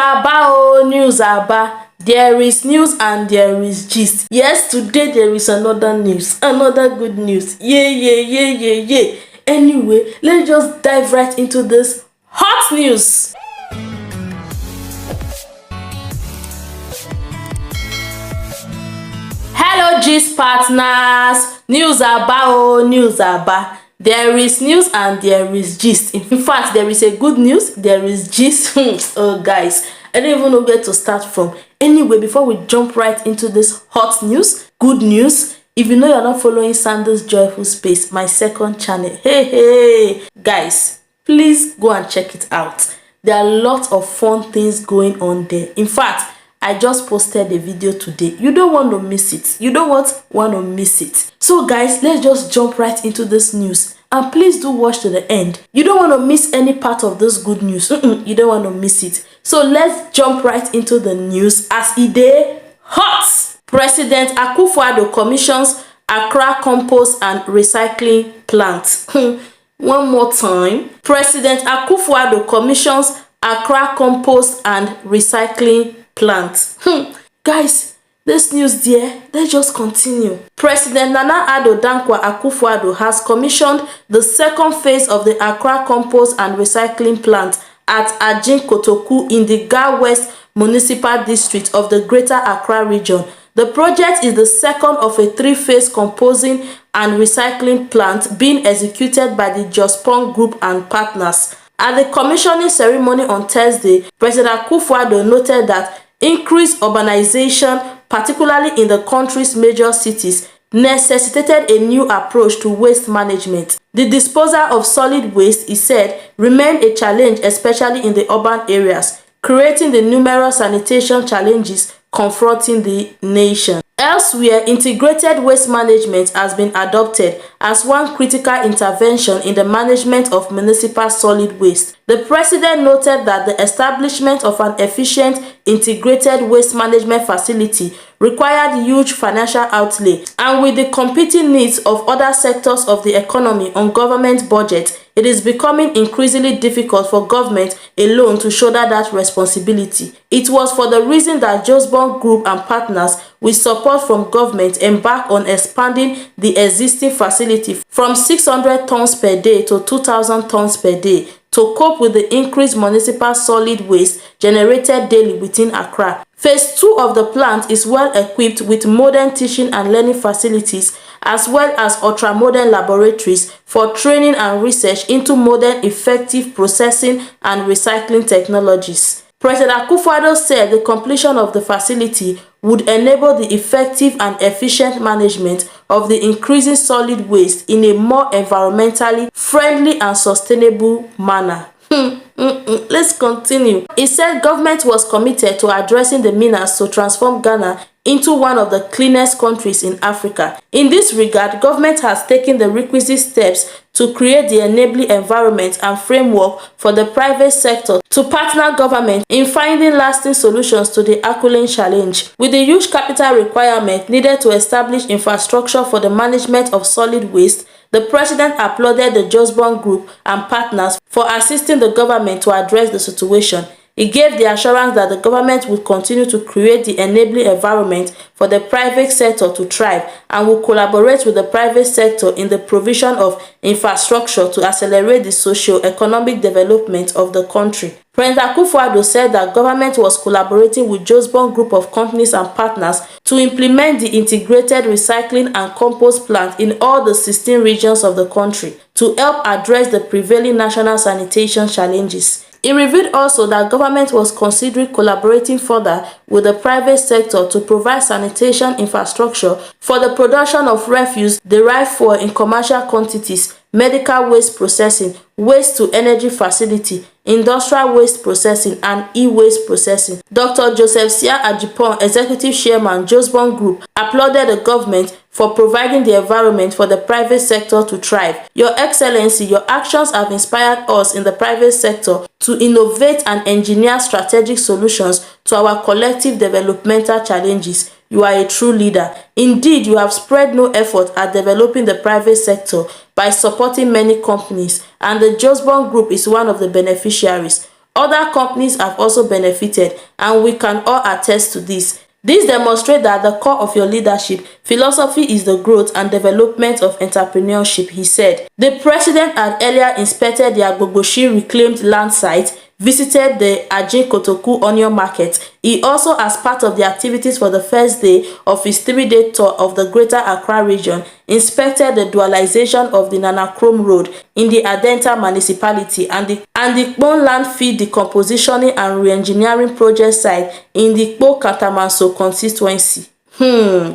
News aba. There is news and there is gist. Yes, today there is another news, another good news. Yeah. Anyway, let's just dive right into this hot news. Hello gist partners, news aba. There is news and there is gist. In fact, there is a good news, there is gist. Oh guys, I don't even know where to start from. Anyway, before we jump right into this hot news, good news, if you know you're not following Sanders Joyful Space, my second channel, hey guys, please go and check it out. There are lots of fun things going on there. In fact, I just posted a video today. You don't want to miss it. You don't want to miss it. So guys, let's just jump right into this news. And please do watch to the end. You don't want to miss any part of this good news. You don't want to miss it. So let's jump right into the news as it dey hot. President Akufo-Addo commissions Accra compost and recycling plant. One more time. President Akufo-Addo commissions Accra compost and recycling plant. Guys, this news there, let's just continue. President Nana Addo Dankwa Akufo-Addo has commissioned the second phase of the Accra compost and recycling plant at Ajin Kotoku in the Ga West Municipal District of the Greater Accra region. The project is the second of a three-phase composting and recycling plant being executed by the Jospong Group and partners. At the commissioning ceremony on Thursday, President Akufo-Addo noted that increased urbanization, particularly in the country's major cities, necessitated a new approach to waste management. The disposal of solid waste, he said, remained a challenge, especially in the urban areas, creating the numerous sanitation challenges confronting the nation. Elsewhere, integrated waste management has been adopted as one critical intervention in the management of municipal solid waste. The president noted that the establishment of an efficient integrated waste management facility required huge financial outlay, and with the competing needs of other sectors of the economy on government budget, it is becoming increasingly difficult for government alone to shoulder that responsibility. It was for the reason that Jospong Group and partners, with support from government, embarked on expanding the existing facility from 600 tons per day to 2,000 tons per day to cope with the increased municipal solid waste generated daily within Accra. Phase 2 of the plant is well equipped with modern teaching and learning facilities as well as ultra-modern laboratories for training and research into modern effective processing and recycling technologies. President Akufo-Addo said the completion of the facility would enable the effective and efficient management of the increasing solid waste in a more environmentally friendly and sustainable manner. Let's continue. He said government was committed to addressing the menace to transform Ghana into one of the cleanest countries in Africa. In this regard, government has taken the requisite steps to create the enabling environment and framework for the private sector to partner government in finding lasting solutions to the Akule challenge. With the huge capital requirement needed to establish infrastructure for the management of solid waste, the president applauded the Jospong Group and partners for assisting the government to address the situation. He gave the assurance that the government would continue to create the enabling environment for the private sector to thrive and will collaborate with the private sector in the provision of infrastructure to accelerate the socio-economic development of the country. President Akufo-Addo said that government was collaborating with Jospong Group of companies and partners to implement the integrated recycling and compost plant in all the 16 regions of the country to help address the prevailing national sanitation challenges. He revealed also that government was considering collaborating further with the private sector to provide sanitation infrastructure for the production of refuse derived fuel in commercial quantities, medical waste processing, waste-to-energy facility, industrial waste processing, and e-waste processing. Dr. Joseph Sia Ajipon, Executive Chairman, Jospong Group, applauded the government for providing the environment for the private sector to thrive. Your Excellency, your actions have inspired us in the private sector to innovate and engineer strategic solutions to our collective developmental challenges. You are a true leader. Indeed, you have spared no effort at developing the private sector by supporting many companies, and the Jospong Group is one of the beneficiaries. Other companies have also benefited, and we can all attest to this. This demonstrates that at the core of your leadership philosophy is the growth and development of entrepreneurship, he said. The president had earlier inspected the Agbogboshi reclaimed land site, visited the Ajin Kotoku onion market. He also, as part of the activities for the first day of his 3-day tour of the Greater Accra region, inspected the dualization of the Nanachrome Road in the Adenta municipality and the Kpon landfill decompositioning and re-engineering project site in the Kpo Katamanso constituency.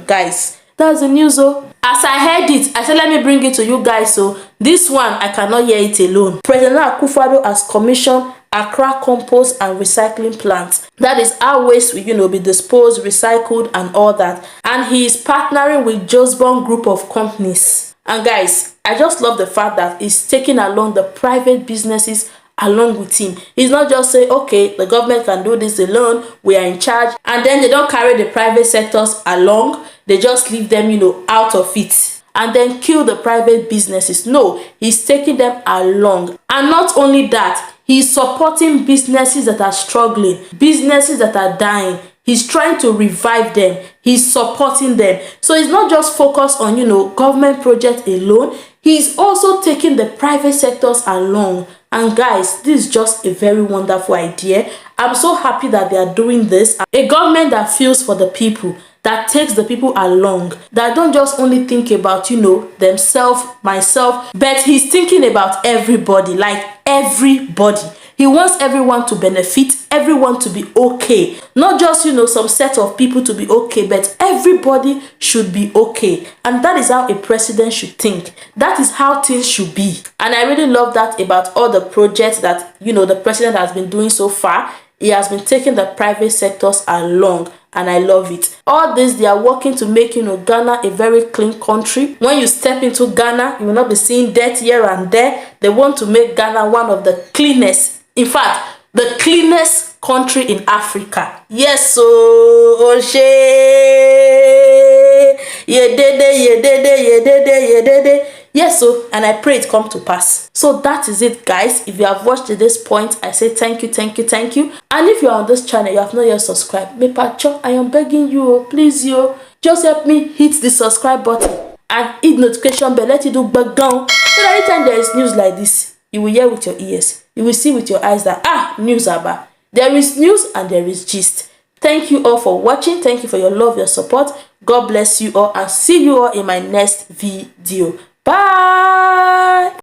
Guys, that's the news. As I heard it, I said let me bring it to you guys. So this one, I cannot hear it alone. President Akufo-Addo has commissioned Accra compost and recycling plant. That is how waste will be disposed, recycled and all that. And he is partnering with Josbon group of companies. And guys, I just love the fact that he's taking along the private businesses along with him. He's not just say, okay, the government can do this alone, we are in charge, and then they don't carry the private sectors along. They just leave them out of it and then kill the private businesses. No, he's taking them along. And not only that, he's supporting businesses that are struggling, businesses that are dying. He's trying to revive them. He's supporting them. So he's not just focused on government projects alone. He's also taking the private sectors along. And guys, this is just a very wonderful idea. I'm so happy that they are doing this. A government that feels for the people, that takes the people along, that don't just only think about themselves, myself, but he's thinking about everybody, like everybody. He wants everyone to benefit, everyone to be okay. Not just some set of people to be okay, but everybody should be okay. And that is how a president should think. That is how things should be. And I really love that about all the projects that the president has been doing so far. He has been taking the private sectors along, and I love it. All this, they are working to make Ghana a very clean country. When you step into Ghana, you will not be seeing dirt here and there. They want to make Ghana one of the cleanest, in fact, the cleanest country in Africa. Yes, so Oshe, yedede. Yes, so, and I pray it come to pass. So that is it, guys. If you have watched to this point, I say thank you. And if you are on this channel, you have not yet subscribed, I am begging you, please just help me hit the subscribe button and hit notification bell. Let it do back down. So anytime there is news like this, you will hear with your ears. You will see with your eyes that news are back. There is news and there is gist. Thank you all for watching. Thank you for your love, your support. God bless you all, and see you all in my next video. Bye.